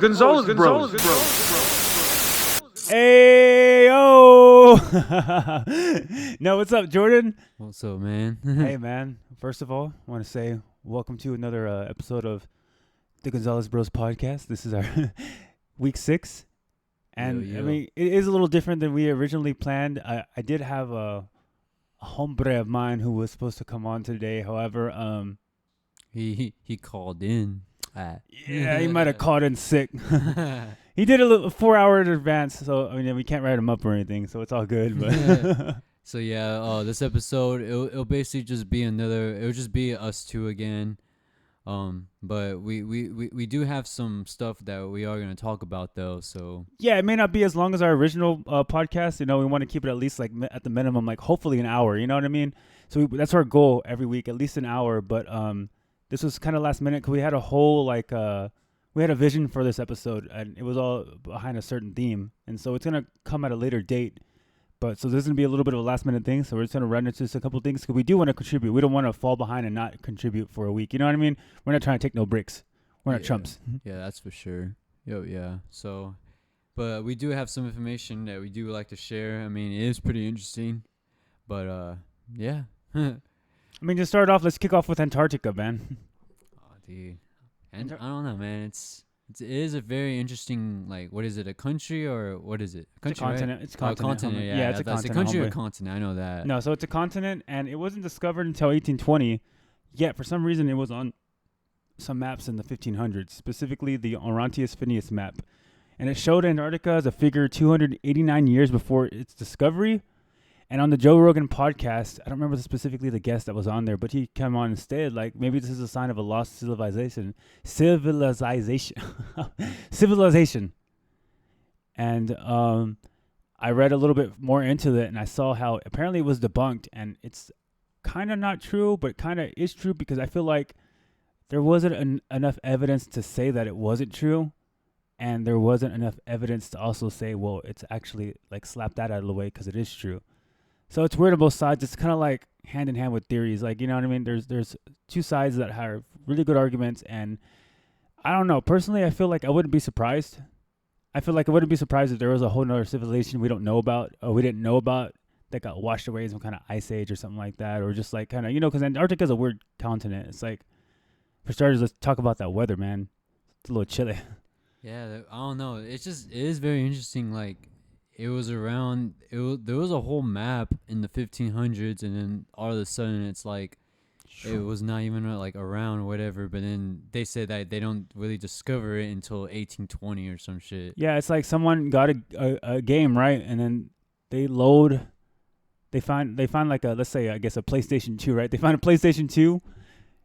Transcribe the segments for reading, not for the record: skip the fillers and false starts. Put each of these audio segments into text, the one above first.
Gonzalez Bros. Hey, yo! No, what's up, Jordan? What's up, man? Hey, man. First of all, I want to say welcome to another episode of the Gonzalez Bros podcast. This is our week 6. And, Yo. I mean, it is a little different than we originally planned. I did have a hombre of mine who was supposed to come on today. However, He called in. yeah, he might have called in sick. He did a 4 hour in advance, so I mean we can't write him up or anything, so it's all good. But So yeah, this episode it'll basically just be it'll just be us two again. But we do have some stuff that we are gonna talk about though. So yeah, it may not be as long as our original podcast. You know, we want to keep it at least like at the minimum, like hopefully an hour. You know what I mean? So that's our goal every week, at least an hour. But this was kind of last minute because we had a whole we had a vision for this episode, and it was all behind a certain theme, and so it's gonna come at a later date. But so this is gonna be a little bit of a last minute thing. So we're just gonna run into just a couple things because we do want to contribute. We don't want to fall behind and not contribute for a week. You know what I mean? We're not trying to take no breaks. We're not chumps. Yeah, that's for sure. Yeah. So, but we do have some information that we do like to share. I mean, it is pretty interesting. But yeah. I mean, to start off, let's kick off with Antarctica, man. Oh, dude. And I don't know, man. It is a very interesting, like, what is it, a country or what is it? A country, It's a continent. right? It's a continent. Continent, yeah. It's a That's continent. a country or hombre. continent, I know that. No, so it's a continent, and it wasn't discovered until 1820. Yet, for some reason, it was on some maps in the 1500s, specifically the Orontius Phineas map. And it showed Antarctica as a figure 289 years before its discovery. And on the Joe Rogan podcast, I don't remember specifically the guest that was on there, but he came on instead, like, maybe this is a sign of a lost civilization. Civilization. And I read a little bit more into it, and I saw how apparently it was debunked, and it's kind of not true, but kind of is true, because I feel like there wasn't enough evidence to say that it wasn't true, and there wasn't enough evidence to also say, well, it's actually, like, slap that out of the way because it is true. So it's weird on both sides. It's kind of like hand in hand with theories. Like, you know what I mean? There's two sides that have really good arguments, and I don't know. Personally, I feel like I wouldn't be surprised. I feel like I wouldn't be surprised if there was a whole nother civilization we don't know about, or we didn't know about, that got washed away in some kind of ice age or something like that, or just like kind of, you know, because Antarctica is a weird continent. It's like, for starters, let's talk about that weather, man. It's a little chilly. Yeah, I don't know. It is very interesting. Like, it was around, there was a whole map in the 1500s, and then all of a sudden it's like, it was not even like around or whatever, but then they said that they don't really discover it until 1820 or some shit. Yeah, it's like someone got a game, right? And then they find like a, let's say, I guess a PlayStation 2, right? They find a PlayStation 2,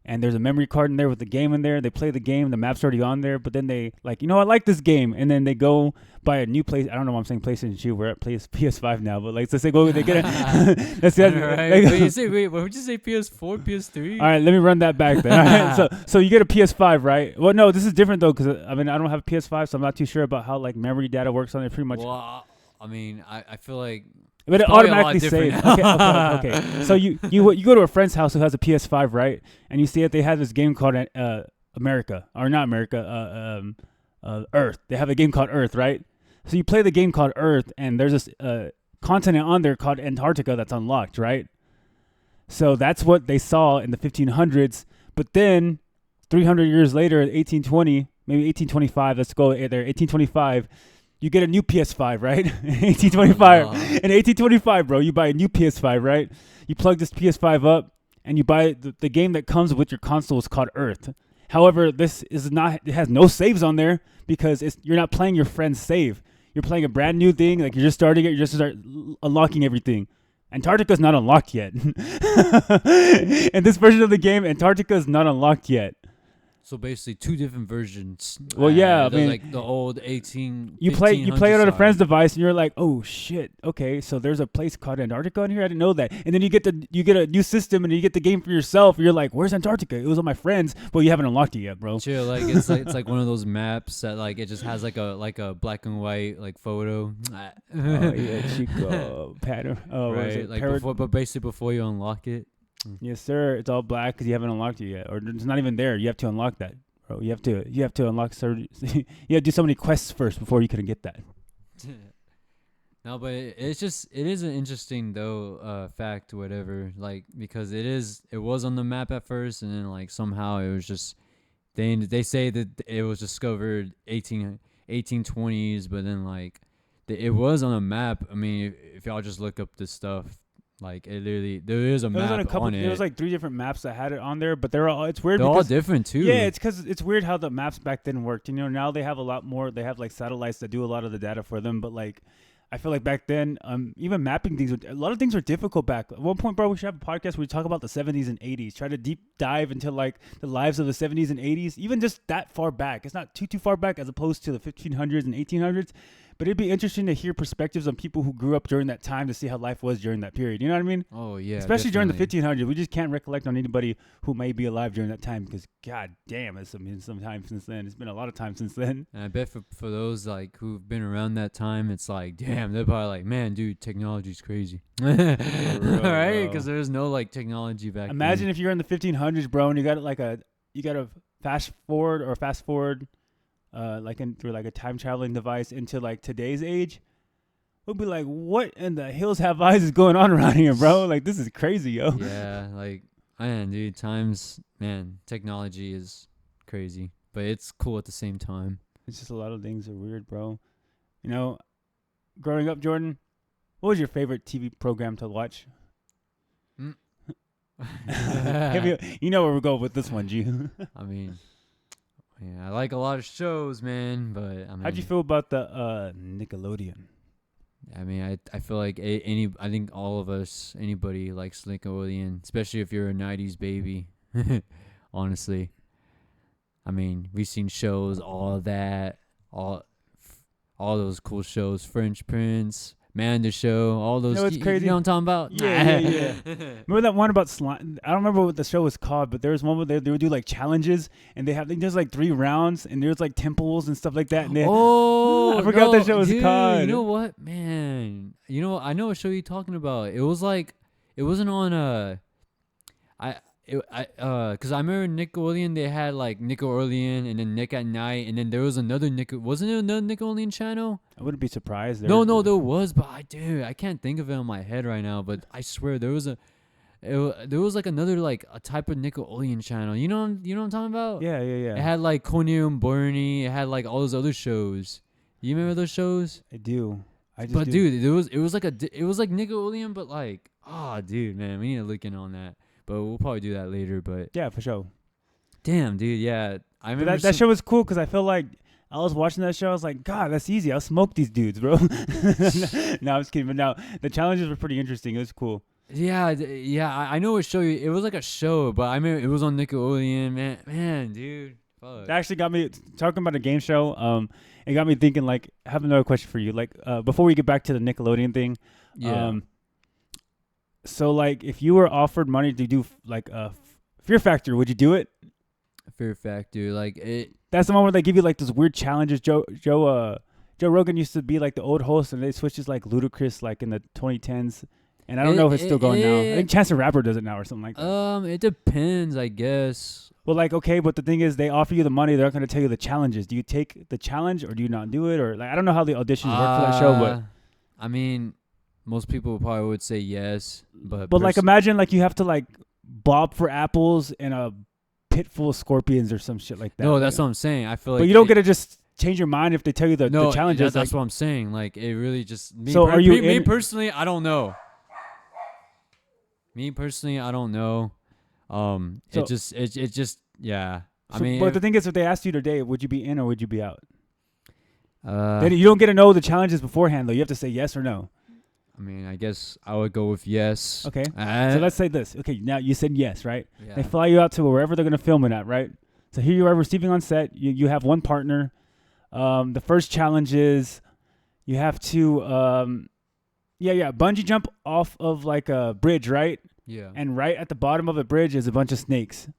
and there's a memory card in there with the game in there. They play the game, the map's already on there, but then they like, you know, I like this game, and then they go buy a new I don't know why I'm saying PlayStation 2. We're at PS5 now, but like, let's say they get it. That's it. Right. Wait, what would you say? PS4, PS3? All right, let me run that back then. All right, so you get a PS5, right? Well, no, this is different though, because I mean I don't have a PS5, so I'm not too sure about how like memory data works on it. Pretty much. Well, I mean, I feel like. But it automatically saves. Okay. So you go to a friend's house who has a PS5, right? And you see that they have this game called America, or not America, Earth. They have a game called Earth, right? So you play the game called Earth, and there's this continent on there called Antarctica that's unlocked, right? So that's what they saw in the 1500s. But then 300 years later, 1820, maybe 1825, let's go there, 1825, you get a new PS5, right? 1825. In 1825, bro, you buy a new PS5, right? You plug this PS5 up, and you buy the game that comes with your console is called Earth. However, this is not. It has no saves on there because you're not playing your friend's save. You're playing a brand new thing. Like, you're just starting it. You're just start unlocking everything. Antarctica's not unlocked yet. In this version of the game, Antarctica is not unlocked yet. So basically, two different versions. Well, yeah, I mean, like the old 18. You play it on a friend's device, and you're like, oh shit, okay, so there's a place called Antarctica in here. I didn't know that. And then you get a new system, and you get the game for yourself. And you're like, where's Antarctica? It was on my friend's, but you haven't unlocked it yet, bro. Chill, like it's like one of those maps that like it just has like a black and white like photo. Oh yeah, Chico pattern. Oh, right, like before you unlock it. Yes, sir. It's all black because you haven't unlocked it yet, or it's not even there. You have to unlock that, bro. You have to unlock certain. You have to do so many quests first before you can get that. No, but it is an interesting though fact, whatever. Like because it was on the map at first, and then like somehow it was just they say that it was discovered 1820s, but then like it was on a map. I mean, if y'all just look up this stuff, like it literally there is a map on it. There was like 3 different maps that had it on there, but they're all it's weird. They're all different too. Yeah, it's because it's weird how the maps back then worked. You know, now they have a lot more. They have like satellites that do a lot of the data for them, but like. I feel like back then, even mapping things, a lot of things were difficult back. At one point, bro, we should have a podcast where we talk about the 70s and 80s. Try to deep dive into like the lives of the 70s and 80s, even just that far back. It's not too far back as opposed to the 1500s and 1800s. But it'd be interesting to hear perspectives on people who grew up during that time to see how life was during that period. You know what I mean? Oh, yeah. Especially definitely. during the 1500s. We just can't recollect on anybody who may be alive during that time because, god damn, it's been some time since then. It's been a lot of time since then. And I bet for those like who've been around that time, it's like, damn, they're probably like, man, dude, technology's crazy. Right? Because there's no like technology back then. Imagine if you're in the 1500s, bro, and you got a fast forward like through like a time traveling device into like today's age. We'll be like, what in the hills have eyes is going on around here, bro? Like, this is crazy, yo. Yeah, like, man, dude, technology is crazy, but it's cool at the same time. It's just a lot of things are weird, bro. You know, growing up, Jordan, what was your favorite TV program to watch? You know where we're going with this one, G. I mean, yeah, I like a lot of shows, man, but I mean, how'd you feel about the Nickelodeon? I mean, I feel like I think all of us, anybody likes Nickelodeon, especially if you're a 90s baby. Honestly, I mean, we've seen shows, all those cool shows, French Prince, Manda Show, all those. It's crazy. You know what I'm talking about? Yeah. Remember that one about slime? I don't remember what the show was called, but there was one where they would do like challenges, and there's like 3 rounds, and there's like temples and stuff like that. And I forgot what that show was called. You know what, man? You know, I know what show you're talking about. It was like, it wasn't on because I remember Nickelodeon, they had like Nickelodeon and then Nick at Night, and then there was another wasn't there another Nickelodeon channel? I wouldn't be surprised. No, there was, but I can't think of it in my head right now. But I swear there was like another like a type of Nickelodeon channel. You know what I'm talking about? Yeah. It had like Conan and Barney. It had like all those other shows. You remember those shows? I do. Dude, it was like Nickelodeon, but like, dude, man, we need to look in on that. But we'll probably do that later. But yeah, for sure. Damn, dude, yeah, I remember that show was cool because I feel like I was watching that show. I was like, God, that's easy. I'll smoke these dudes, bro. No, I was kidding. But no, the challenges were pretty interesting. It was cool. Yeah, I know what show you. It was like a show, but I mean, it was on Nickelodeon, man, dude. Fuck. That actually got me talking about a game show. It got me thinking. Like, I have another question for you. Like, before we get back to the Nickelodeon thing. Yeah. So, like, if you were offered money to do, like, Fear Factor, would you do it? Fear Factor, like, it... That's the one where they give you, like, those weird challenges. Joe Rogan used to be, like, the old host, and they switched to, like, Ludacris, like, in the 2010s. And I don't know if it's still going now. I think Chance the Rapper does it now or something like that. It depends, I guess. Well, like, okay, but the thing is, they offer you the money. They're not going to tell you the challenges. Do you take the challenge, or do you not do it? Or, like, I don't know how the auditions work for that show, but... I mean... Most people probably would say yes, but like, imagine like you have to like bob for apples in a pit full of scorpions or some shit like that. No, that's what I'm saying. I feel like, but you don't get to just change your mind if they tell you the challenges. That's what I'm saying. Like, it really just. Me personally, I don't know. Me personally, I don't know. It just yeah. I mean, but the thing is, if they asked you today, would you be in or would you be out? Then you don't get to know the challenges beforehand, though. You have to say yes or no. I mean, I guess I would go with yes. Okay. So let's say this. Okay, now you said yes, right? Yeah. They fly you out to wherever they're going to film it at, right? So here you are receiving on set. You have one partner. The first challenge is you have to, bungee jump off of like a bridge, right? Yeah. And right at the bottom of the bridge is a bunch of snakes.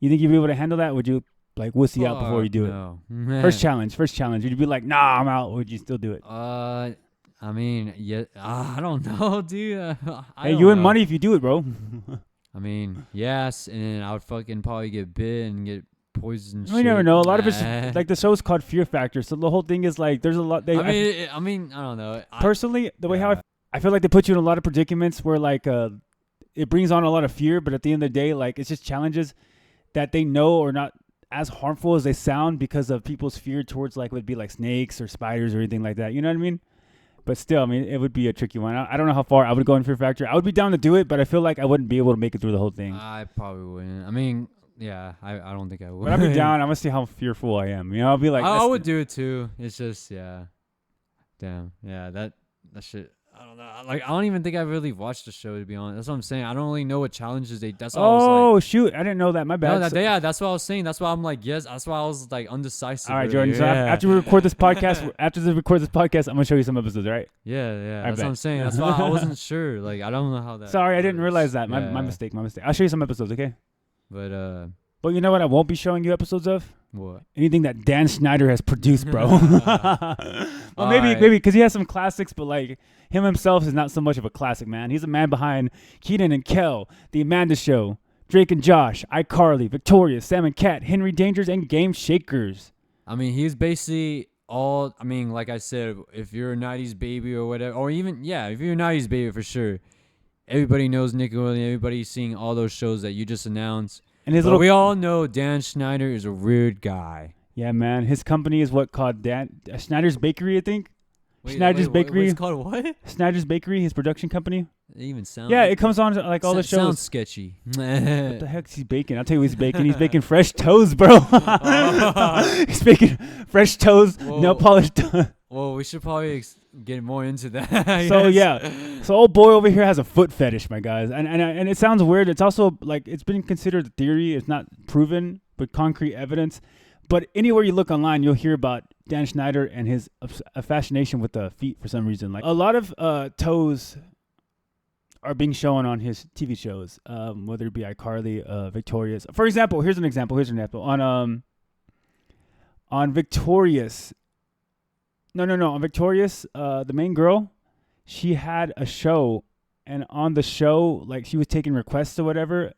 You think you'd be able to handle that? Would you like wussy out before you do it? First challenge. Would you be like, nah, I'm out? Or would you still do it? I mean, yeah, I don't know, dude. Hey, you win money if you do it, bro. I mean, yes, and then I would fucking probably get bit and get poison. We never know. A lot of it's just, like the show's called Fear Factor, so the whole thing is like there's a lot. I mean, I don't know. Personally, the way how I feel like they put you in a lot of predicaments where like it brings on a lot of fear, but at the end of the day, like it's just challenges that they know are not as harmful as they sound because of people's fear towards like would be like snakes or spiders or anything like that. You know what I mean? But still, I mean, it would be a tricky one. I don't know how far I would go in Fear Factor. I would be down to do it, but I feel like I wouldn't be able to make it through the whole thing. I probably wouldn't. I mean, yeah, I don't think I would. But I'd be down. I'm gonna see how fearful I am. You know, I'll be like, I would do it too. It's just, damn, that shit. I don't know. Like, I don't even think I really watched the show, to be honest. That's what I'm saying. I don't really know what challenges they. That's what I was like, shoot! I didn't know that. My bad. No, that's what I was saying. That's why I'm like, yes. That's why I was like undecisive. All right, Jordan. So after we record this podcast, I'm gonna show you some episodes, right? Yeah. That's what I'm saying. That's why I wasn't sure. Like, I don't know how that. Sorry, I didn't realize that. My mistake. I'll show you some episodes, okay? But you know what? I won't be showing you episodes of. What? Anything that Dan Schneider has produced, bro. Well, maybe because he has some classics, but like him himself is not so much of a classic, man. He's a man behind Kenan and Kel, The Amanda Show, Drake and Josh, iCarly, Victorious, Sam and Cat, Henry Dangers, and Game Shakers. I mean, he's basically all. I mean, like I said, if you're a '90s baby or whatever, or even if you're a '90s baby for sure, everybody knows Nickelodeon. Everybody's seeing all those shows that you just announced. And we all know Dan Schneider is a weird guy. Yeah, man. His company is called Schneider's Bakery, I think. Schneider's Bakery. It's called what? Schneider's Bakery, his production company. It even sounds. Yeah, it comes on like all the shows. Sounds sketchy. What the heck's he baking? I'll tell you what he's baking. He's baking fresh toast, bro. He's baking fresh toast, nail polished. Well, we should probably get more into that. So old boy over here has a foot fetish, my guys, and it sounds weird. It's also like it's been considered a theory. It's not proven, but concrete evidence. But anywhere you look online, you'll hear about Dan Schneider and his fascination with the feet for some reason. Like a lot of toes are being shown on his TV shows, whether it be iCarly, Victorious. For example, here's an example. On Victorious. On Victorious, the main girl, she had a show, and on the show, like she was taking requests or whatever,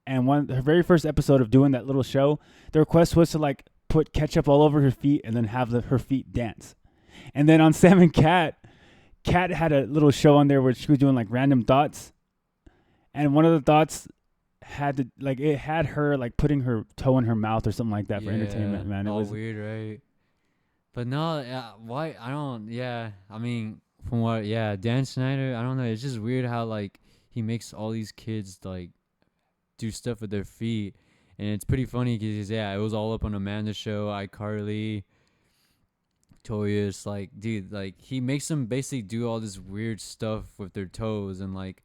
and her very first episode of doing that little show, the request was to like put ketchup all over her feet and then have her feet dance. And then on Sam and Cat had a little show on there where she was doing like random thoughts, and one of the thoughts had her like putting her toe in her mouth or something like that for entertainment. Man, it was weird, right? But no, why? I don't. Yeah, I mean, from what? Yeah, Dan Schneider. I don't know. It's just weird how like he makes all these kids like do stuff with their feet, and it's pretty funny because it was all up on Amanda Show, iCarly, Toyus. Like, dude, like he makes them basically do all this weird stuff with their toes, and like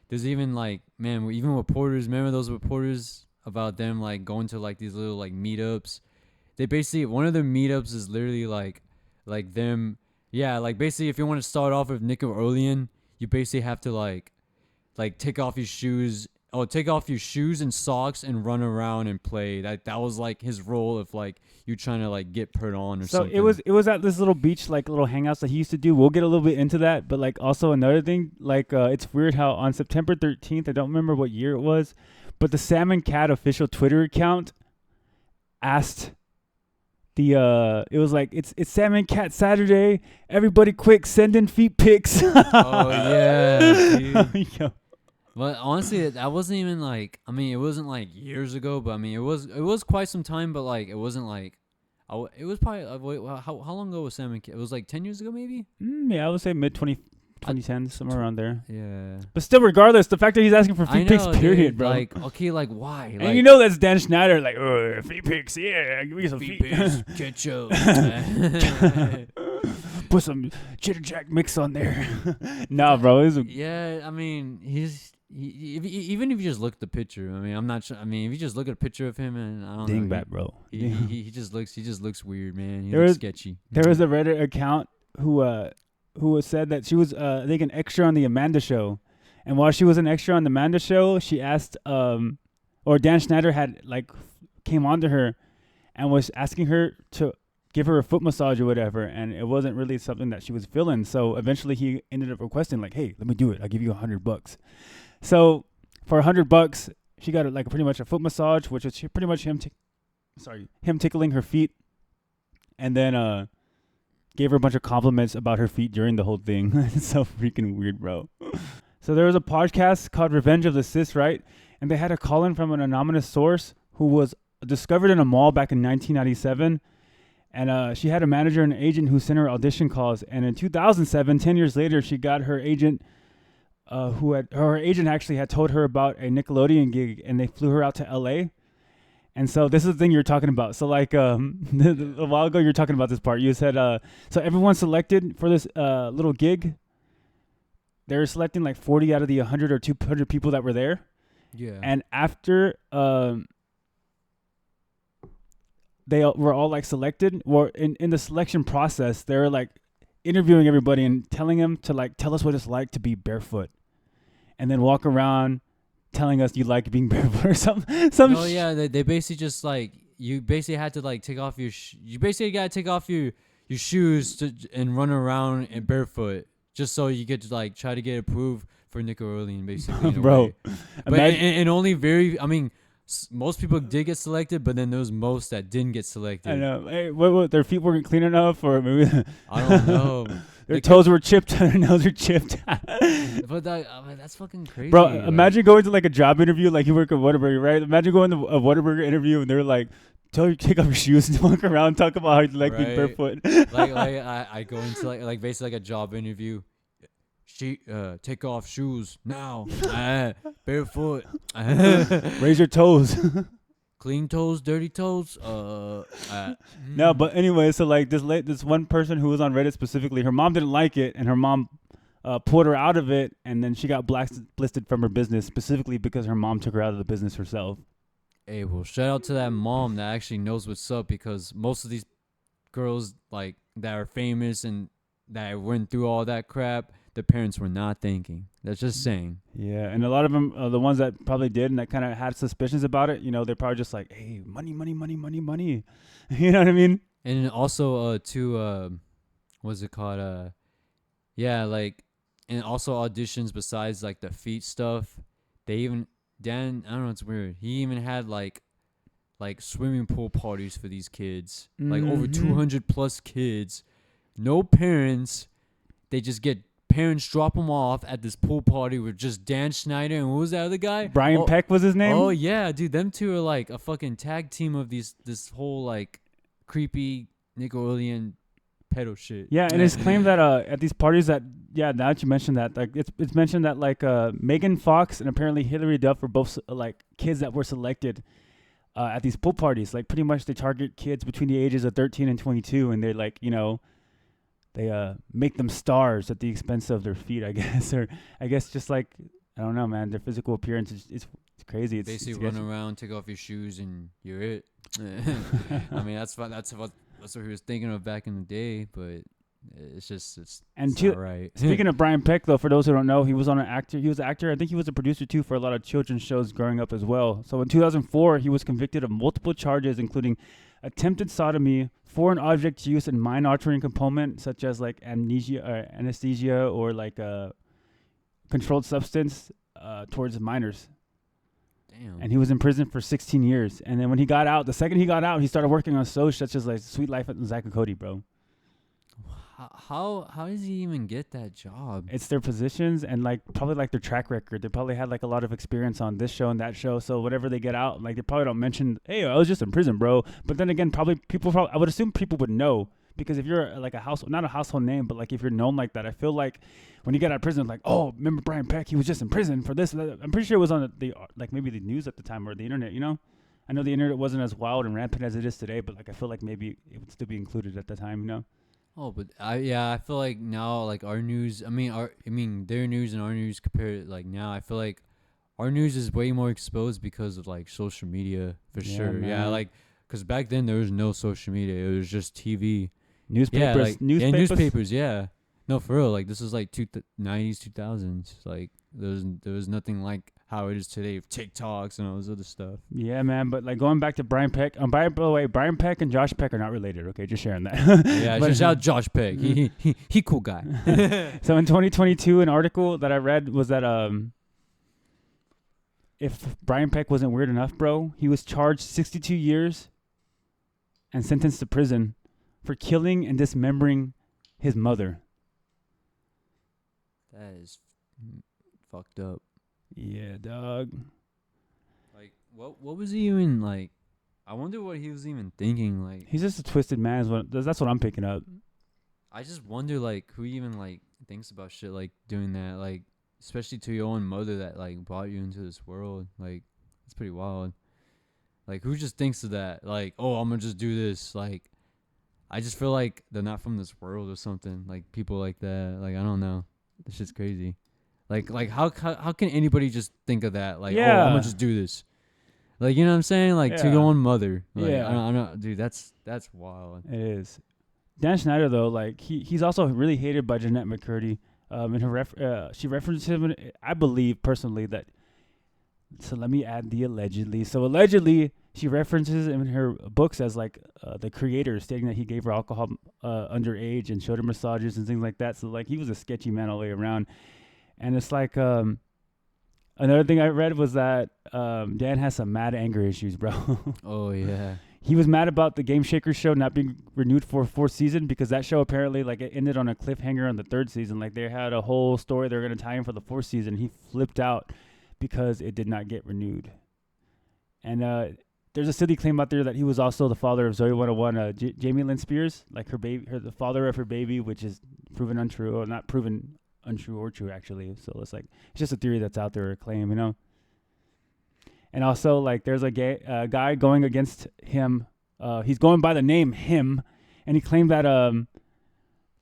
there's even like even reporters. Remember those reporters about them like going to like these little like meetups. They basically, one of their meetups is literally like them. Yeah, like basically if you want to start off with Nickelodeon, you basically have to like take off your shoes and socks and run around and play. That was like his role if like you trying to like get put on or something. So it was at this little beach, like little hangouts that he used to do. We'll get a little bit into that, but like also another thing, like it's weird how on September 13th, I don't remember what year it was, but the Sam and Cat official Twitter account asked it was like it's Sam and Cat Saturday. Everybody, quick, send in feet pics. Oh yeah, dude. But honestly, that wasn't even like. I mean, it wasn't like years ago, but I mean, it was quite some time. But like, it wasn't like. It was probably how long ago was Sam and Cat? It was like 10 years ago, maybe. Yeah, I would say mid 2010s, somewhere around there. Yeah. But still, regardless, the fact that he's asking for feet pics, period, dude, bro. Like, okay, like why? And you know that's Dan Schneider, like, feet pics, yeah, give me some feet pics, ketchup. Put some Cheddar Jack mix on there. Nah, bro. Yeah, I mean, even if you just look at the picture, I mean, I'm not sure. I mean, if you just look at a picture of him, and I don't know, dingbat, bro. He just looks weird, man. He looks sketchy. There was a Reddit account who said that she was I think an extra on the Amanda Show, and while she was an extra on the Amanda Show, she asked or Dan Schneider had like came on to her and was asking her to give her a foot massage or whatever, and it wasn't really something that she was feeling. So eventually he ended up requesting like, hey, let me do it, I'll give you $100. So for $100 she got like pretty much a foot massage, which is pretty much him him tickling her feet, and then gave her a bunch of compliments about her feet during the whole thing. It's so freaking weird, bro. So there was a podcast called Revenge of the Sis, right? And they had a call-in from an anonymous source who was discovered in a mall back in 1997. And she had a manager and agent who sent her audition calls. And in 2007, 10 years later, she got her agent, her agent actually had told her about a Nickelodeon gig, and they flew her out to LA. And so this is the thing you're talking about. So like a while ago, you were talking about this part. You said, so everyone selected for this little gig, they were selecting like 40 out of the 100 or 200 people that were there. Yeah. And after they were all like selected, or in the selection process, they were like interviewing everybody and telling them to like tell us what it's like to be barefoot, and then walk around telling us you like being barefoot or something. Oh yeah, they basically just like you basically had to like take off your you basically gotta take off your shoes and run around and barefoot just so you get to like try to get approved for Nickelodeon basically. Bro, but and only very most people did get selected, but then there was most that didn't get selected. I know. Hey, what their feet weren't clean enough, or maybe I don't know. Their toes were chipped, their nails were chipped. But that's fucking crazy. Bro, imagine going to like a job interview, like you work at Whataburger, right? Imagine going to a Whataburger interview and they're like, tell you to take off your shoes and walk around, talk about how you like being barefoot. like I go into like basically like a job interview. Take off shoes now. Barefoot. Raise your toes. Clean toes, dirty toes. No, but anyway, so like this one person who was on Reddit specifically, her mom didn't like it, and her mom pulled her out of it, and then she got blacklisted from her business specifically because her mom took her out of the business herself. Hey, well, shout out to that mom that actually knows what's up, because most of these girls like that are famous and that went through all that crap, the parents were not thinking. That's just saying. Yeah, and a lot of them, the ones that probably did and that kind of had suspicions about it, they're probably just like, hey, money. You know what I mean? And also, what's it called? Yeah, like, and also auditions besides like the feet stuff. They even, Dan, I don't know, it's weird. He even had like swimming pool parties for these kids. Mm-hmm. Like over 200 plus kids. No parents. They just get parents drop them off at this pool party with just Dan Schneider and what was that other guy? Brian Peck was his name? Oh yeah, dude, them two are like a fucking tag team of this whole like creepy Nickelodeon pedo shit. Yeah, and it's claimed that at these parties that now that you mentioned that, like it's mentioned that like Megan Fox and apparently Hilary Duff were both like kids that were selected at these pool parties. Like pretty much they target kids between the ages of 13 and 22, and they're like, they make them stars at the expense of their feet, I guess. Or I guess just like, I don't know, man, their physical appearance is crazy. It's basically run around, take off your shoes, and you're it. I mean, that's what he was thinking of back in the day, but it's not right. Speaking of Brian Peck, though, for those who don't know, he was an actor. I think he was a producer, too, for a lot of children's shows growing up as well. So in 2004, he was convicted of multiple charges, including attempted sodomy, foreign object use, and mind-altering component, such as like anesthesia or like a controlled substance towards minors. Damn. And he was in prison for 16 years. And then when he got out, the second he got out, he started working on shows such as like Sweet Life of Zack and Cody, bro. How does he even get that job? It's their positions and like probably like their track record. They probably had like a lot of experience on this show and that show. So whatever they get out, like they probably don't mention, hey, I was just in prison, bro. But then again, I would assume people would know, because if you're like not a household name, but like if you're known like that, I feel like when you get out of prison, like, oh, remember Brian Peck? He was just in prison for this. I'm pretty sure it was on the like maybe the news at the time or the internet. I know the internet wasn't as wild and rampant as it is today, but like I feel like maybe it would still be included at the time. Oh, but I feel like now, like our news, their news and our news compared, like now, I feel like our news is way more exposed because of like social media for sure. Man. Yeah, like because back then there was no social media; it was just TV, newspapers, newspapers. Yeah, no, for real. Like this was like 90s, 2000s. Like there was nothing like how it is today with TikToks and all this other stuff. Yeah, man. But like going back to Brian Peck, by the way, Brian Peck and Josh Peck are not related. Okay, just sharing that. Yeah, just shout out Josh Peck. He cool guy. So in 2022, an article that I read was that if Brian Peck wasn't weird enough, bro, he was charged 62 years and sentenced to prison for killing and dismembering his mother. That is fucked up. Yeah, dog. Like, what was he even like? I wonder what he was even thinking. Like, He's just a twisted man. That's what I'm picking up. I just wonder, like, who even like thinks about shit like doing that, like, especially to your own mother that like brought you into this world. Like, it's pretty wild. Like, who just thinks of that? Like, oh, I'm gonna just do this. Like, I just feel like they're not from this world or something. Like, people like that. Like, I don't know. This shit's crazy. Like how can anybody just think of that? Like, oh, I'm gonna just do this. Like, you know what I'm saying? Like, to your own mother. Like, Yeah. I don't, dude. That's wild. It is. Dan Schneider, though, like he's also really hated by Jeanette McCurdy. In her she references him. I believe personally that. So let me add the allegedly. So allegedly, she references him in her books as like the creator, stating that he gave her alcohol underage and showed her massages and things like that. So like he was a sketchy man all the way around. And it's like another thing I read was that Dan has some mad anger issues, bro. Oh yeah. He was mad about the Game Shakers show not being renewed for a fourth season because that show apparently like it ended on a cliffhanger on the third season. Like they had a whole story they were gonna tie in for the fourth season. He flipped out because it did not get renewed. And there's a silly claim out there that he was also the father of Zoe 101, Jamie Lynn Spears, like her baby, the father of her baby, which is proven untrue, or not proven untrue or true actually. So it's like it's just a theory that's out there, a claim, you know. And also like there's a guy going against him. He's going by the name Him, and he claimed that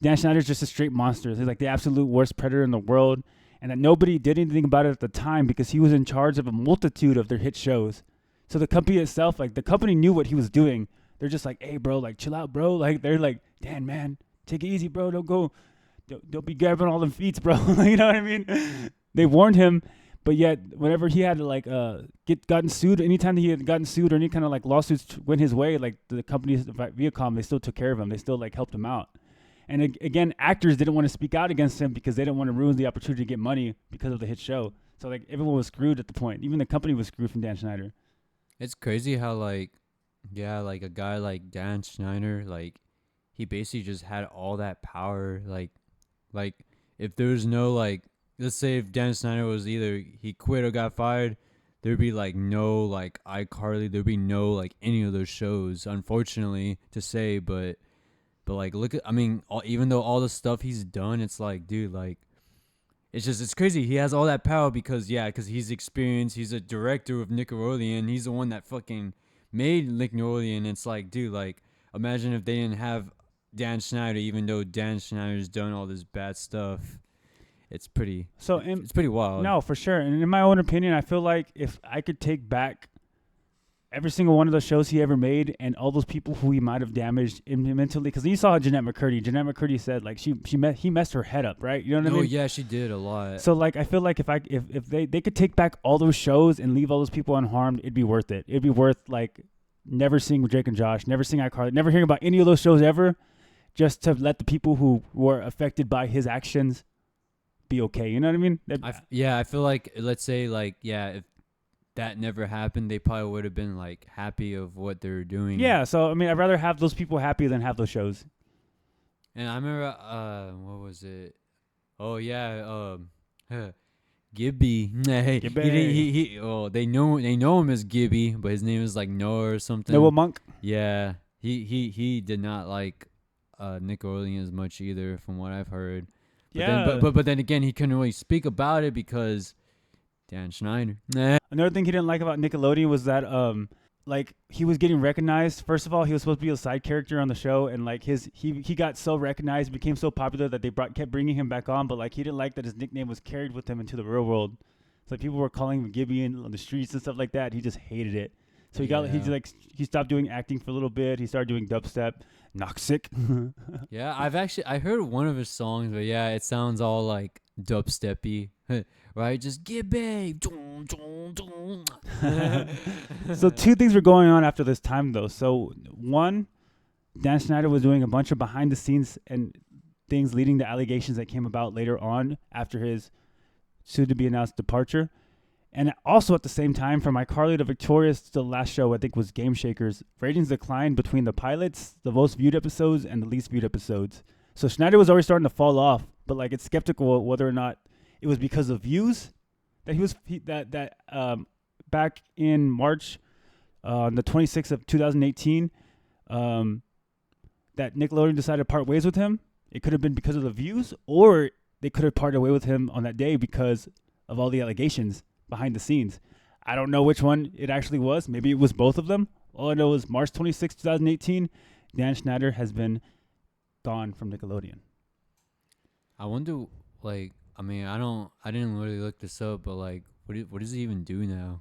Dan Schneider's just a straight monster. He's like the absolute worst predator in the world, and that nobody did anything about it at the time because he was in charge of a multitude of their hit shows. So the company itself, like the company knew what he was doing. They're just like, hey, bro, like chill out, bro. Like they're like, Dan, man, take it easy, bro. Don't be grabbing all them feet, bro. You know what I mean? They warned him, but yet whenever he had to like gotten sued, anytime he had gotten sued or any kind of like lawsuits went his way, like the company's Viacom, they still took care of him. They still like helped him out. And again, actors didn't want to speak out against him because they didn't want to ruin the opportunity to get money because of the hit show. So like everyone was screwed at the point. Even the company was screwed from Dan Schneider. It's crazy how like, yeah, like a guy like Dan Schneider, like he basically just had all that power. Like if there was no like, let's say if Dan Schneider was either he quit or got fired, there'd be like no like iCarly, there'd be no like any of those shows. Unfortunately to say, but like look at, I mean, even though all the stuff he's done, it's like, dude, like it's crazy. He has all that power because he's experienced. He's a director of Nickelodeon. He's the one that fucking made Nickelodeon. It's like, dude, like imagine if they didn't have Dan Schneider, even though Dan Schneider's done all this bad stuff. It's pretty wild. No, for sure. And in my own opinion, I feel like if I could take back every single one of those shows he ever made and all those people who he might have damaged mentally, because you saw Jeanette McCurdy said like he messed her head up, right? You know what I mean? Oh yeah, she did a lot. So like I feel like if they could take back all those shows and leave all those people unharmed, it'd be worth it. It'd be worth like never seeing Drake and Josh, never seeing iCarly, never hearing about any of those shows ever, just to let the people who were affected by his actions be okay. You know what I mean? I feel like, let's say like, yeah, if that never happened, they probably would have been like happy of what they're doing. Yeah, so I mean, I'd rather have those people happy than have those shows. And I remember, what was it? Oh yeah, Gibby. Gibby. They know him as Gibby, but his name is like Noah or something. Noah Monk. Yeah, he did not like Nickelodeon as much either, from what I've heard. But then again, he couldn't really speak about it because Dan Schneider. Another thing he didn't like about Nickelodeon was that like he was getting recognized. First of all, he was supposed to be a side character on the show, and like he got so recognized, became so popular that they kept bringing him back on. But like he didn't like that his nickname was carried with him into the real world. It's like people were calling him Gibby on the streets and stuff like that. He just hated it. So he stopped doing acting for a little bit. He started doing dubstep, Noxic. Yeah, I heard one of his songs, but yeah, it sounds all like dubsteppy, right? Just Gibby. So two things were going on after this time though. So one, Dan Schneider was doing a bunch of behind the scenes and things leading to allegations that came about later on after his soon to be announced departure. And also at the same time, from iCarly to Victorious to the last show, I think was Game Shakers, ratings declined between the pilots, the most viewed episodes, and the least viewed episodes. So Schneider was already starting to fall off, but like it's skeptical whether or not it was because of views that back in March, on the 26th of 2018, that Nickelodeon decided to part ways with him. It could have been because of the views, or they could have parted way with him on that day because of all the allegations behind the scenes. I don't know which one it actually was. Maybe it was both of them. All I know is March 26, 2018, Dan Schneider has been gone from Nickelodeon. I wonder, like, I mean, I didn't really look this up, but like, what does he even do now?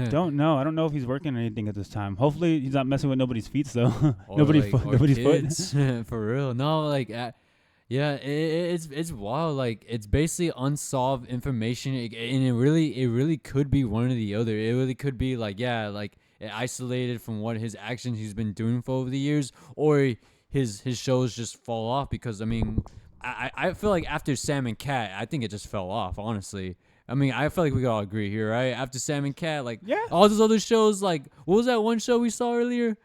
Don't know. I don't know if he's working on anything at this time. Hopefully, he's not messing with nobody's feet, though. Or nobody's kids, foot. For real. No, like, yeah, it's wild. Like, it's basically unsolved information, and it really could be one or the other. It really could be like, yeah, like isolated from what his actions he's been doing for over the years, or his shows just fall off because I mean, I feel like after Sam and Cat, I think it just fell off. Honestly. I mean, I feel like we could all agree here, right? After Sam and Cat, like, all those other shows, like, what was that one show we saw earlier?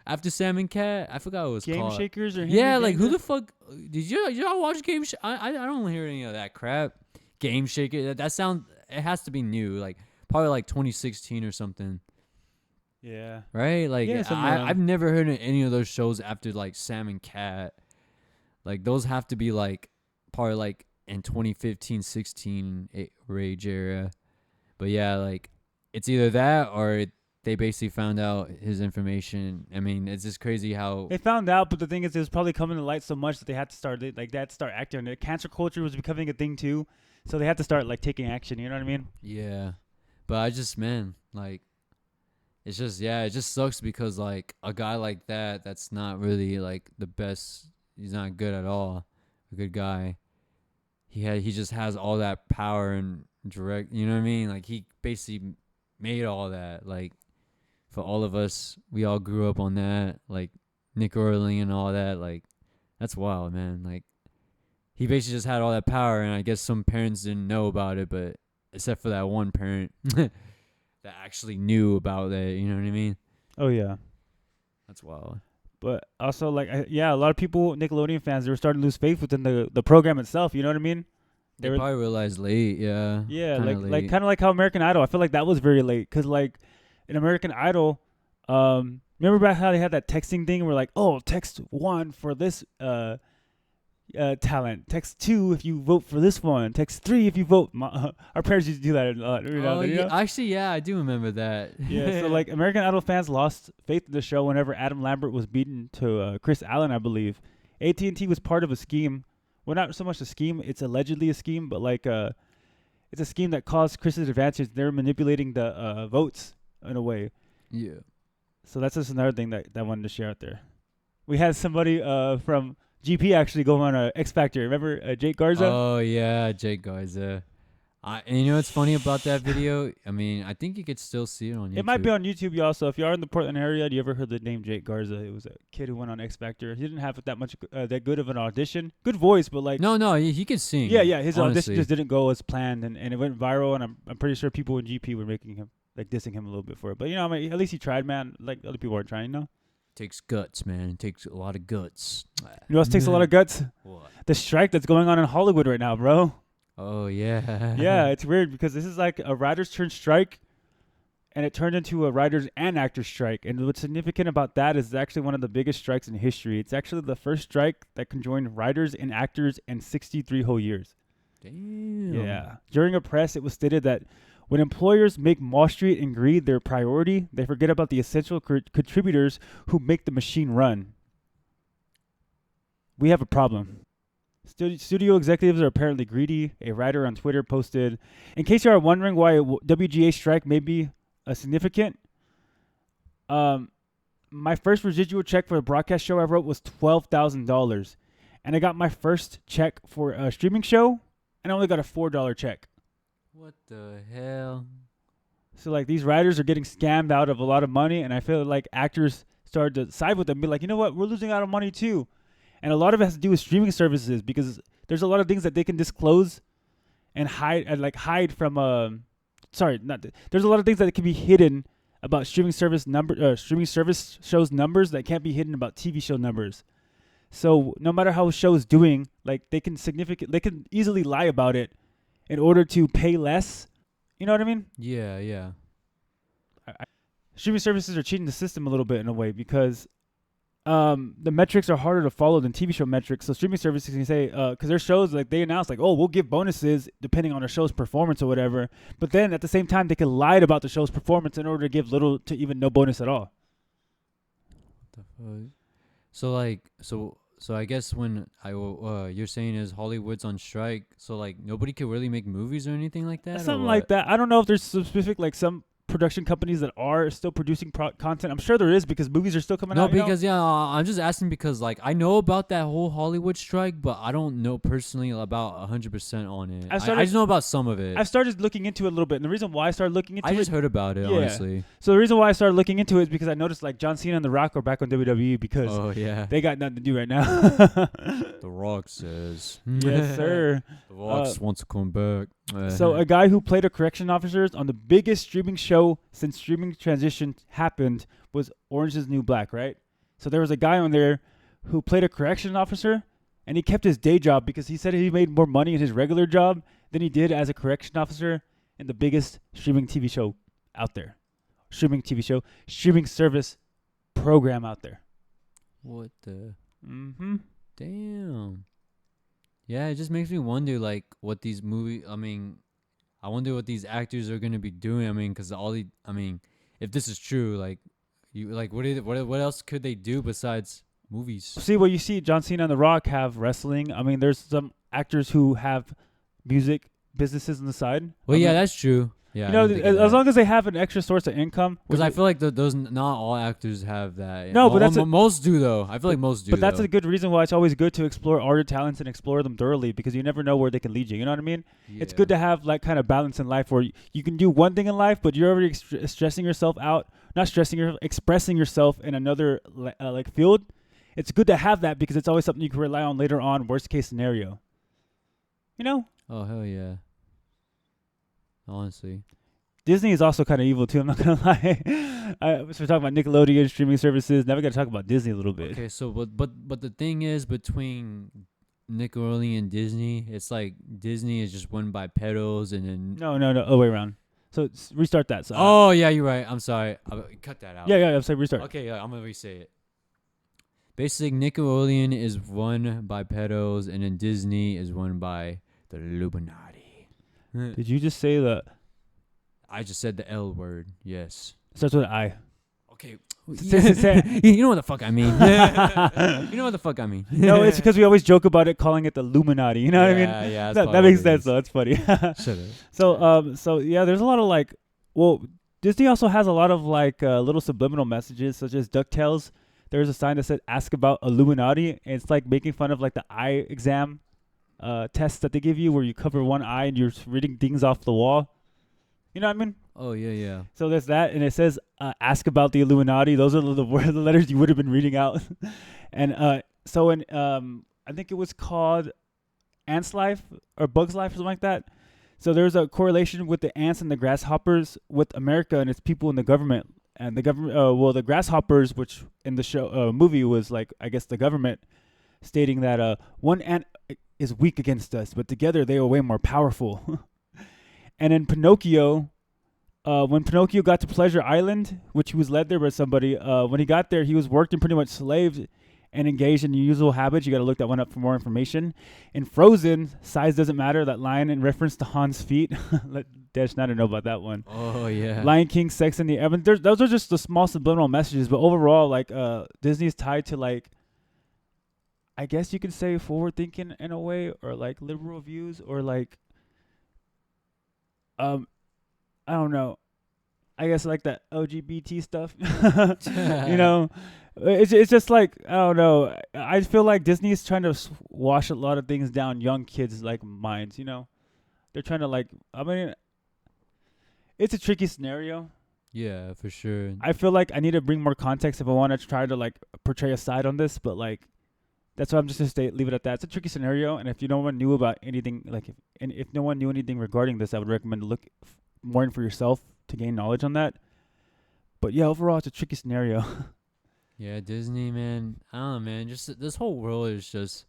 After Sam and Cat, I forgot what it was Game called. Shakers or yeah, like who the fuck did y'all watch Game? I don't hear any of that crap. Game Shaker, that sound it has to be new, like probably like 2016 or something. Yeah. Right, like yeah, I've never heard of any of those shows after like Sam and Cat. Like those have to be like probably like in 2015-16 Rage era. But yeah, like it's either that or they basically found out his information. I mean, it's just crazy how they found out, but the thing is, it was probably coming to light so much that they had to start acting on it. Cancer culture was becoming a thing too, so they had to start like taking action. You know what I mean? Yeah, but I just like it's just it just sucks because like a guy like that's not really like the best. He's not good at all. A good guy. He just has all that power and direct. You know what I mean? Like he basically made all that. Like for all of us, we all grew up on that. Like Nickelodeon and all that. Like that's wild, man. Like he basically just had all that power, and I guess some parents didn't know about it, but except for that one parent that actually knew about it. You know what I mean? Oh yeah, that's wild. But also, like, a lot of people, Nickelodeon fans, they were starting to lose faith within the program itself. You know what I mean? They probably realized late, yeah. Yeah, kind of like how American Idol. I feel like that was very late because, like, in American Idol, remember about how they had that texting thing? Where like, oh, text 1 for this talent. Text 2 if you vote for this one. Text 3 if you vote. Our parents used to do that a lot. Actually, yeah, I do remember that. Yeah, so like American Idol fans lost faith in the show whenever Adam Lambert was beaten to Chris Allen, I believe. AT&T was part of a scheme. Well, not so much a scheme. It's allegedly a scheme, but like it's a scheme that caused Chris's advantage. They're manipulating the votes in a way. Yeah. So that's just another thing that I wanted to share out there. We had somebody from GP actually go on X Factor. Remember Jake Garza? Oh yeah, Jake Garza. And you know what's funny about that video? I mean, I think you could still see it on YouTube. It might be on YouTube, y'all. So if you are in the Portland area, do you ever heard the name Jake Garza? It was a kid who went on X Factor. He didn't have that much that good of an audition. Good voice, but like no, he could sing. Yeah. His honestly. audition just didn't go as planned, and it went viral. And I'm pretty sure people in GP were making him like dissing him a little bit for it. But you know, I mean, at least he tried, man. Like other people aren't trying, you know. Takes guts, man. It takes a lot of guts. You know what else takes a lot of guts? What? The strike that's going on in Hollywood right now, bro. Oh, yeah. Yeah, it's weird because this is like a writer's turn strike, and it turned into a writer's and actor's strike. And what's significant about that is it's actually one of the biggest strikes in history. It's actually the first strike that conjoined writers and actors in 63 whole years. Damn. Yeah. During a press, it was stated that when employers make Wall Street and greed their priority, they forget about the essential contributors who make the machine run. We have a problem. Studio executives are apparently greedy. A writer on Twitter posted, in case you are wondering why a WGA strike may be significant, my first residual check for a broadcast show I wrote was $12,000. And I got my first check for a streaming show, and I only got a $4 check. What the hell? So, like, these writers are getting scammed out of a lot of money, and I feel like actors started to side with them, be like, you know what, we're losing out on money too. And a lot of it has to do with streaming services because there's a lot of things that they can disclose and hide from sorry, there's a lot of things that can be hidden about streaming service shows numbers that can't be hidden about TV show numbers. So no matter how a show is doing, like they can easily lie about it in order to pay less. You know what I mean? Yeah. Streaming services are cheating the system a little bit in a way because the metrics are harder to follow than TV show metrics. So streaming services can say, because their shows, like they announce like, oh, we'll give bonuses depending on the show's performance or whatever. But then at the same time, they can lie about the show's performance in order to give little to even no bonus at all. What the fuck? So like, so I guess when you're saying is Hollywood's on strike, so like nobody can really make movies or anything like that. Something like that. I don't know if there's some specific like some production companies that are still producing content. I'm sure there is because movies are still coming out. No, because I'm just asking because like I know about that whole Hollywood strike, but I don't know personally about 100% on it. I just know about some of it. I've started looking into it a little bit, and the reason why I started looking into it, I just heard about it, honestly. So the reason why I started looking into it is because I noticed like John Cena and The Rock are back on WWE because they got nothing to do right now. The Rock says, yes, sir. The Rock wants to come back. So a guy who played a correction officer on the biggest streaming show since streaming transition happened was Orange is the New Black, right? So there was a guy on there who played a correction officer, and he kept his day job because he said he made more money in his regular job than he did as a correction officer in the biggest streaming TV show out there. Streaming service program out there. What the? Mm-hmm. Damn. Yeah, it just makes me wonder, like, what these I wonder what these actors are gonna be doing. I mean, because if this is true, like, what else could they do besides movies? See, well, you see John Cena and The Rock have wrestling. I mean, there's some actors who have music businesses on the side. Well, yeah, that's true. Yeah, you know, as long as they have an extra source of income. Because I feel like those not all actors have that. No, but most do though. I feel like most do. But that's a good reason why it's always good to explore artist talents and explore them thoroughly because you never know where they can lead you. You know what I mean? Yeah. It's good to have like kind of balance in life where you can do one thing in life, but you're already stressing yourself out. Expressing yourself in another like field. It's good to have that because it's always something you can rely on later on. Worst case scenario. You know? Oh hell yeah. Honestly. Disney is also kind of evil too. I'm not gonna lie. So we're talking about Nickelodeon streaming services. Now we got to talk about Disney a little bit. Okay, so but the thing is between Nickelodeon and Disney, it's like Disney is just won by pedos and then no, other way around. So restart that. So, yeah, you're right. I'm sorry. Cut that out. Yeah. I'm saying restart. Okay, yeah, I'm gonna re-say it. Basically, Nickelodeon is won by pedos, and then Disney is won by the Illuminati. Did you just say the? I just said the L word. Yes. Starts with an I. Okay. You know what the fuck I mean. You know what the fuck I mean. No, it's because we always joke about it, calling it the Illuminati. You know what I mean? Yeah. That makes sense, though. That's funny. Shut up. So yeah, there's a lot of like. Well, Disney also has a lot of like little subliminal messages, such as DuckTales. There's a sign that said "Ask about Illuminati." And it's like making fun of like the eye exam tests that they give you, where you cover one eye and you're reading things off the wall. You know what I mean? Oh, yeah. So there's that, and it says, ask about the Illuminati. Those are the letters you would have been reading out. And so in, I think it was called Ants' Life or Bug's Life or something like that. So there's a correlation with the ants and the grasshoppers with America and its people in the government. And the government, the grasshoppers, which in the show movie was like, I guess the government, stating that one ant is weak against us, but together they are way more powerful. And in Pinocchio, when Pinocchio got to Pleasure Island, which he was led there by somebody, when he got there, he was working pretty much slave and engaged in usual habits. You got to look that one up for more information. In Frozen, size doesn't matter. That line in reference to Han's feet. Let Dan Schneider know about that one. Oh, yeah. Lion King, Sex and the Heaven. Those are just the small subliminal messages. But overall, like Disney's tied to like, I guess you could say forward thinking in a way, or like liberal views, or like, I don't know. I guess like that LGBT stuff. You know, it's just like, I don't know. I feel like Disney is trying to wash a lot of things down young kids' like minds. You know, they're trying to like. I mean, it's a tricky scenario. Yeah, for sure. I feel like I need to bring more context if I want to try to like portray a side on this, but like. That's why I'm just gonna leave it at that. It's a tricky scenario, and if no one knew about anything, like if no one knew anything regarding this, I would recommend more in for yourself to gain knowledge on that. But yeah, overall, it's a tricky scenario. Yeah, Disney, man. I don't know, man. Just this whole world is just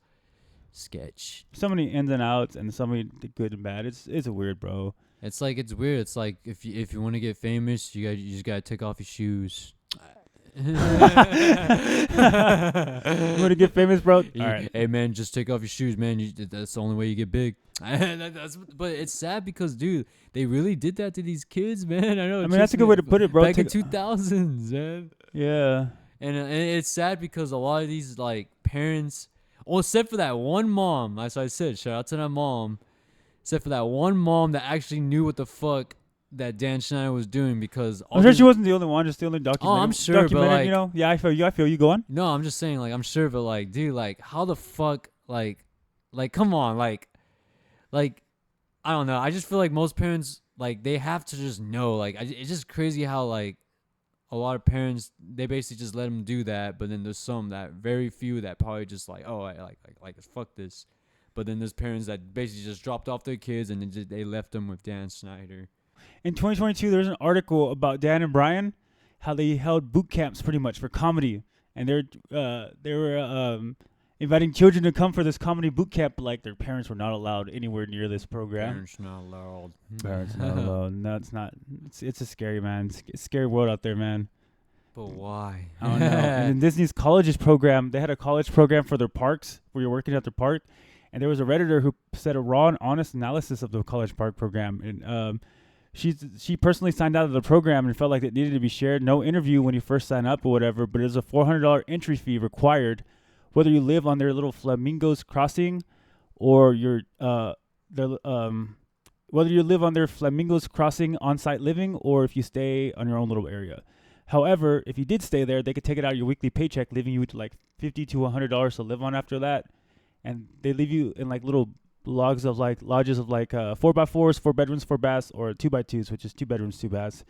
sketch. So many ins and outs, and so many good and bad. It's a weird, bro. It's weird. It's like if you want to get famous, you just gotta take off your shoes. You want to get famous, bro? All right. Hey man, just take off your shoes, man. That's the only way you get big. But it's sad because, dude, they really did that to these kids, man. I know. I mean, that's a good way to put it, bro. Back in 2000s, man. Yeah. And it's sad because a lot of these like parents, well, except for that one mom, as I said, shout out to that mom. Except for that one mom that actually knew what the fuck that Dan Schneider was doing, because I'm sure she wasn't the only one, just the only documentary. Oh, I'm sure, but like, you know, yeah, I feel you. Go on. No, I'm just saying, like, I'm sure, but like, dude, like, how the fuck, like, come on, like, I don't know. I just feel like most parents, like, they have to just know, like, it's just crazy how like a lot of parents, they basically just let them do that, but then there's some that very few that probably just like, oh, I like fuck this, but then there's parents that basically just dropped off their kids and then they left them with Dan Schneider. In 2022, there's an article about Dan and Brian, how they held boot camps pretty much for comedy, and they were inviting children to come for this comedy boot camp, but like their parents were not allowed anywhere near this program. Parents not allowed. Parents not allowed. No, it's not. It's a scary, man. It's a scary world out there, man. But why? I don't know. And in Disney's colleges program, they had a college program for their parks where you're working at their park, and there was a Redditor who said a raw and honest analysis of the college park program, and she personally signed out of the program and felt like it needed to be shared. No interview when you first sign up or whatever, but there's a $400 entry fee required, whether you live on their little Flamingos crossing, or whether you live on their Flamingos crossing on-site living, or if you stay on your own little area. However, if you did stay there, they could take it out of your weekly paycheck, leaving you with like $50 to $100 to live on after that, and they leave you in like little lodges of like 4x4s, 4 bedrooms, 4 baths, or 2x2s, which is 2 bedrooms, 2 baths.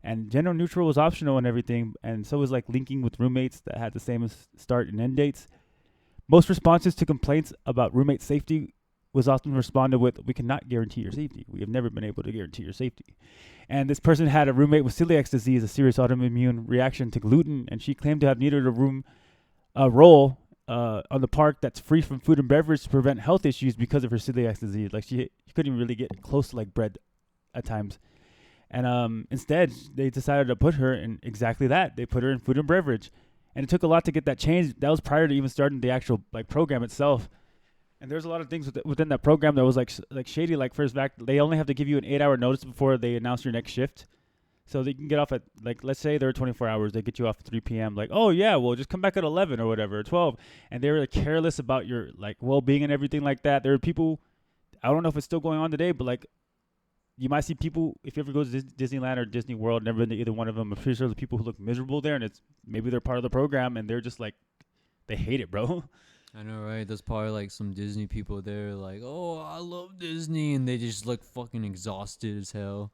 And gender neutral was optional and everything, and so was like linking with roommates that had the same start and end dates. Most responses to complaints about roommate safety was often responded with, "We cannot guarantee your safety. We have never been able to guarantee your safety." And this person had a roommate with celiac disease, a serious autoimmune reaction to gluten, and she claimed to have needed a roll on the park that's free from food and beverage to prevent health issues because of her celiac disease. Like she couldn't even really get close to like bread at times. And instead, they decided to put her in exactly that. They put her in food and beverage. And it took a lot to get that changed. That was prior to even starting the actual like program itself. And there's a lot of things within that program that was like shady. Like first fact, they only have to give you an 8-hour notice before they announce your next shift. So they can get off at, like, let's say they're 24 hours. They get you off at 3 p.m. Like, oh, yeah, well, just come back at 11 or whatever, or 12. And they were like, careless about your, like, well-being and everything like that. There are people, I don't know if it's still going on today, but, like, you might see people, if you ever go to Disneyland or Disney World, never been to either one of them, I'm pretty sure the people who look miserable there, and it's maybe they're part of the program, and they're just, like, they hate it, bro. I know, right? There's probably, like, some Disney people there, like, oh, I love Disney, and they just look fucking exhausted as hell.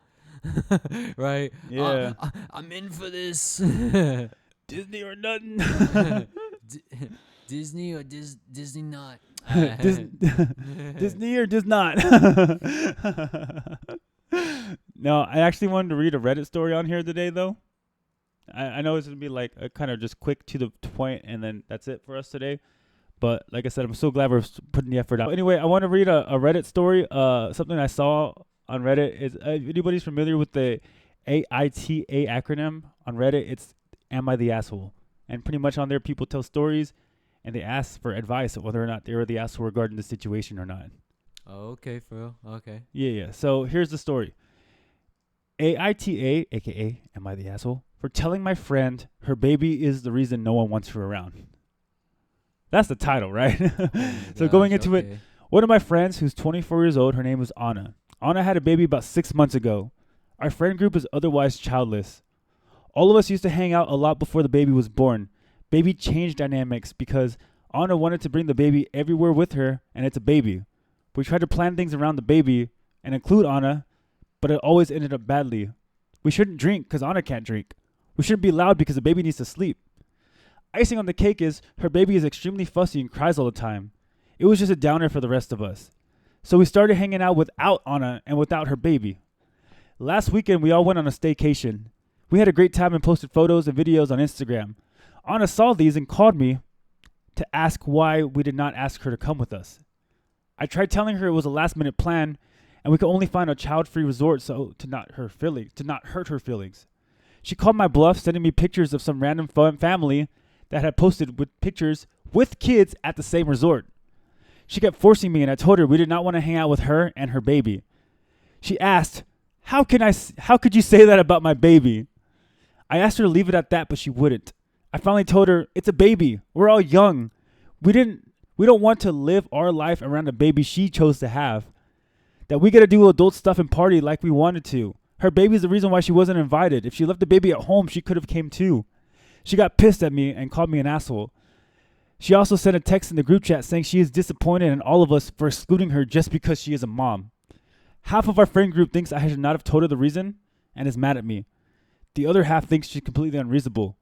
Right? Yeah. I'm in for this. Disney or nothing. Disney or Disney not. Disney or does not. No, I actually wanted to read a Reddit story on here today, though. I know it's going to be like a kind of just quick to the point, and then that's it for us today. But like I said, I'm so glad we're putting the effort out. Anyway, I want to read a Reddit story, something I saw on Reddit. Is if anybody's familiar with the AITA acronym on Reddit, it's "Am I the Asshole?" And pretty much on there, people tell stories, and they ask for advice of whether or not they were the asshole regarding the situation or not. Oh, okay, for real. Okay. Yeah. So here's the story. AITA, aka "Am I the Asshole?" for telling my friend her baby is the reason no one wants her around. That's the title, right? So going into it, one of my friends who's 24 years old, her name is Anna. Anna had a baby about 6 months ago. Our friend group is otherwise childless. All of us used to hang out a lot before the baby was born. Baby changed dynamics because Anna wanted to bring the baby everywhere with her, and it's a baby. We tried to plan things around the baby and include Anna, but it always ended up badly. We shouldn't drink because Anna can't drink. We shouldn't be loud because the baby needs to sleep. Icing on the cake is her baby is extremely fussy and cries all the time. It was just a downer for the rest of us. So we started hanging out without Anna and without her baby. Last weekend, we all went on a staycation. We had a great time and posted photos and videos on Instagram. Anna saw these and called me to ask why we did not ask her to come with us. I tried telling her it was a last-minute plan, and we could only find a child-free resort so to not hurt her feelings. She called my bluff, sending me pictures of some random family that had posted with pictures with kids at the same resort. She kept forcing me, and I told her we did not want to hang out with her and her baby. She asked, How could you say that about my baby? I asked her to leave it at that, but she wouldn't. I finally told her, it's a baby. We're all young. We don't want to live our life around a baby she chose to have. That we got to do adult stuff and party like we wanted to. Her baby's the reason why she wasn't invited. If she left the baby at home, she could have came too. She got pissed at me and called me an asshole. She also sent a text in the group chat saying she is disappointed in all of us for excluding her just because she is a mom. Half of our friend group thinks I should not have told her the reason and is mad at me. The other half thinks she's completely unreasonable.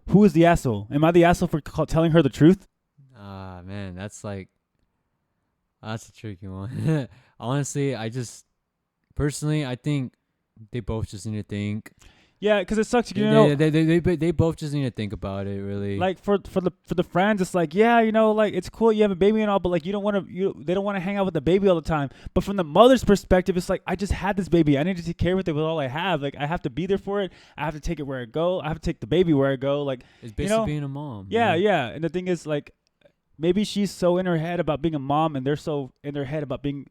Who is the asshole? Am I the asshole for telling her the truth? Man, that's a tricky one. Honestly, personally, I think they both just need to think. Yeah, because it sucks. You know, they both just need to think about it. Really, like for the friends, it's like, yeah, you know, like it's cool you have a baby and all, but like they don't want to hang out with the baby all the time. But from the mother's perspective, it's like, I just had this baby. I need to take care of it with all I have. Like I have to be there for it. I have to take it where I go. I have to take the baby where I go. Like it's basically being a mom. Yeah. And the thing is, like, maybe she's so in her head about being a mom, and they're so in their head about being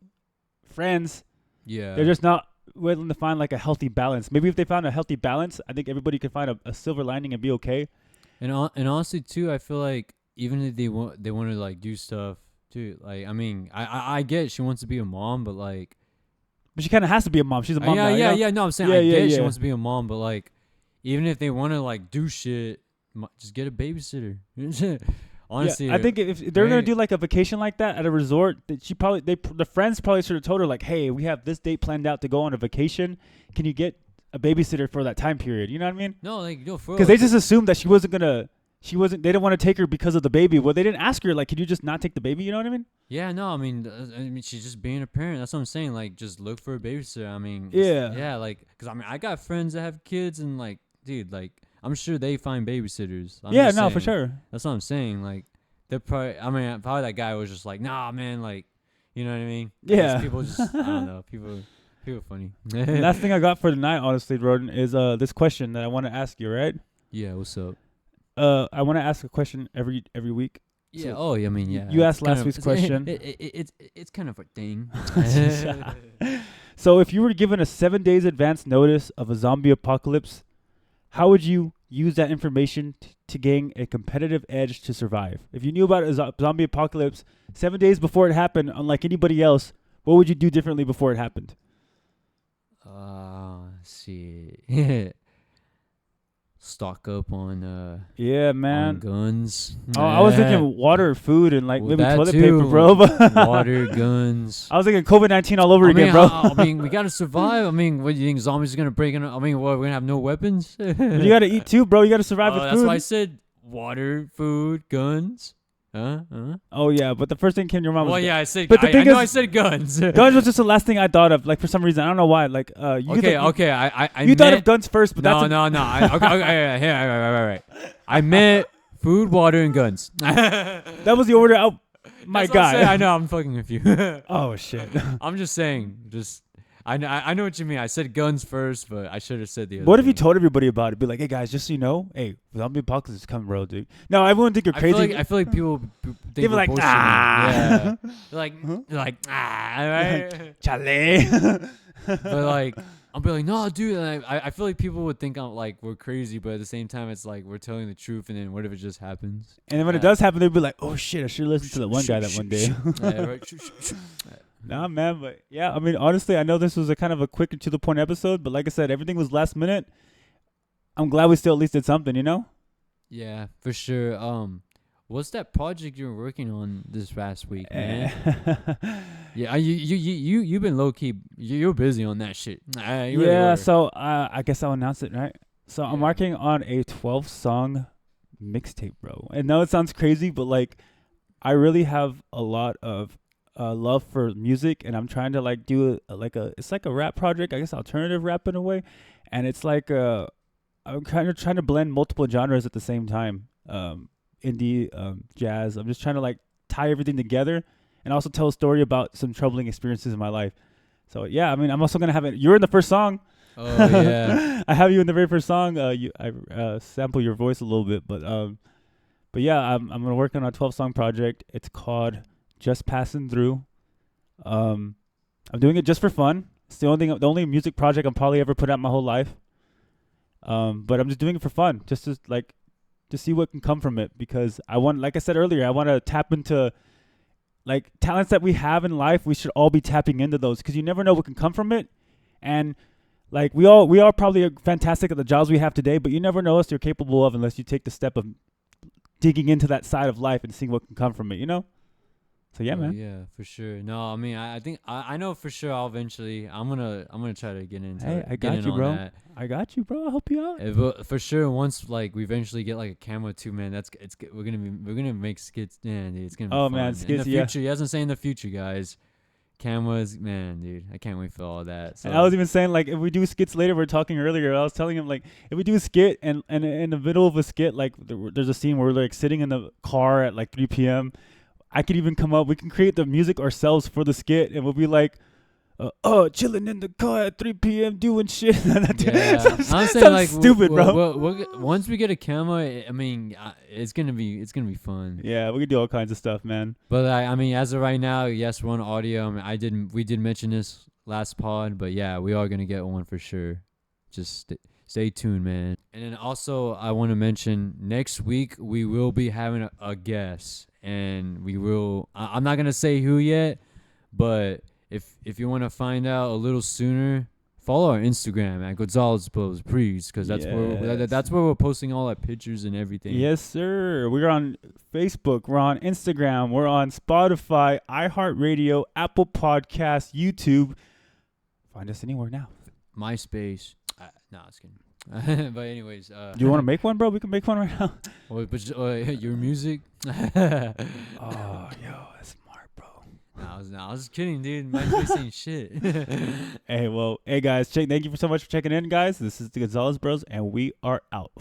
friends. Yeah, they're just not willing to find like a healthy balance. Maybe if they found a healthy balance, I think everybody could find a silver lining and be okay. And honestly too, I feel like even if they want to like do stuff too, like, I mean, I get she wants to be a mom, but she kind of has to be a mom. She's a mom. No, I'm saying I get she wants to be a mom, but like, even if they want to like do shit, just get a babysitter. Honestly, I think if they're gonna do like a vacation like that at a resort, the friends probably should have told her like, hey, we have this date planned out to go on a vacation. Can you get a babysitter for that time period? You know what I mean? No, like, no, because they just assumed that she wasn't. They didn't want to take her because of the baby. Well, they didn't ask her like, could you just not take the baby? You know what I mean? Yeah, no, I mean, she's just being a parent. That's what I'm saying. Like, just look for a babysitter. I mean, yeah, like, because I mean, I got friends that have kids, and like, dude, like, I'm sure they find babysitters. For sure. That's what I'm saying. Like, they're probably that guy was just like, nah, man, like, you know what I mean? Yeah. People just, I don't know, people are funny. Last thing I got for tonight, honestly, Roden, is this question that I want to ask you, right? Yeah, what's up? I want to ask a question every week. Yeah. So I mean, yeah. You asked last week's question. It's kind of a thing. So if you were given a 7 days advance notice of a zombie apocalypse, how would you use that information to gain a competitive edge to survive? If you knew about a zombie apocalypse 7 days before it happened, unlike anybody else, what would you do differently before it happened? See. Stock up on man, on guns. Oh, I was thinking water, food, and like maybe toilet too. paper, bro. Water, guns. I was thinking COVID-19 all over again, bro. I mean, we gotta survive. I mean, what do you think? Zombies are gonna break in? I mean, what, we're gonna have no weapons? You gotta eat too, bro. You gotta survive with food. That's why I said water, food, guns. Oh yeah, but the first thing came to your mind was. Well, yeah, I said. But the thing is, I said guns. Guns was just the last thing I thought of. Like for some reason, I don't know why. Like okay. You thought of guns first, but no. Right. I meant food, water, and guns. That was the order. Oh, my God. I know. I'm fucking with you. Oh shit. I'm just saying. I know what you mean. I said guns first, but I should have said the other What if thing. you told everybody about it? Be like, hey guys, just so you know, hey, zombie apocalypse is coming, bro, dude. No, everyone think you're crazy. I feel like people think we're like, bullshitting. ah. Yeah. They're like, ah, right? Chale. But like, I'll be like, no, dude. And I feel like people would think we're crazy, but at the same time, it's like we're telling the truth, and then what if it just happens? And then when it does happen, they'd be like, oh shit, I should listen to the one guy that one day. Right. Nah, man, but yeah, I mean, honestly, I know this was a kind of a quick and to the point episode, but like I said, everything was last minute. I'm glad we still at least did something, you know? Yeah, for sure. What's that project you were working on this past week, man? Yeah, you've been low key. You're busy on that shit. So I guess I'll announce it, right? So I'm working on a 12-song mixtape, bro. I know it sounds crazy, but like, I really have a lot of love for music, and I'm trying to like do it's like a rap project, I guess alternative rap in a way, and it's like I'm kind of trying to blend multiple genres at the same time, indie, jazz. I'm just trying to like tie everything together, and also tell a story about some troubling experiences in my life. So yeah, I mean, I'm also gonna have it. You're in the first song. Oh yeah. I have you in the very first song. I sample your voice a little bit, but yeah, I'm gonna work on a 12-song project. It's called Just Passing Through. I'm doing it just for fun. It's the only music project I'm probably ever put out my whole life. But I'm just doing it for fun, just to like to see what can come from it, because I want, like I said earlier, I want to tap into like talents that we have in life. We should all be tapping into those, because you never know what can come from it. And like we all probably are fantastic at the jobs we have today, but you never know what you're capable of unless you take the step of digging into that side of life and seeing what can come from it, you know? So yeah, man. Yeah, for sure. No, I mean, I think I know for sure. I'm gonna try to get into it. I got you, bro. I got you, bro. I'll help you out. But for sure, once like we eventually get like a camera too, man. We're gonna make skits, man. Dude, it's gonna be fun. Man, skits, in the future. He hasn't saying the future, guys. Cameras, man, dude. I can't wait for all that. So. And I was even saying, like, if we do skits later, we were talking earlier, I was telling him, like, if we do a skit and in the middle of a skit, like, there's a scene where we're, like, sitting in the car at, like, 3 p.m., I could even we can create the music ourselves for the skit, and we'll be like, chilling in the car at 3 p.m. doing shit. Yeah, I'm saying like stupid, bro. Once we get a camera, I mean, it's gonna be fun. Yeah, we can do all kinds of stuff, man. But I mean, as of right now, yes, we're on audio. I mean, we did mention this last pod, but yeah, we are gonna get one for sure. Just stay tuned, man. And then also, I want to mention next week we will be having a guest, and we will. I'm not gonna say who yet, but. If you want to find out a little sooner, follow our Instagram at Gonzalez Bros, please, because that's where we're posting all our pictures and everything. Yes, sir. We're on Facebook. We're on Instagram. We're on Spotify, iHeartRadio, Apple Podcasts, YouTube. Find us anywhere now. MySpace. No, I was kidding. But anyways, do you want to make one, bro? We can make one right now. Your music. Oh, yo, that's smart, bro. I was kidding, dude. Mine's saying shit. Hey, guys, thank you so much for checking in, guys. This is the Gonzalez Bros, and we are out.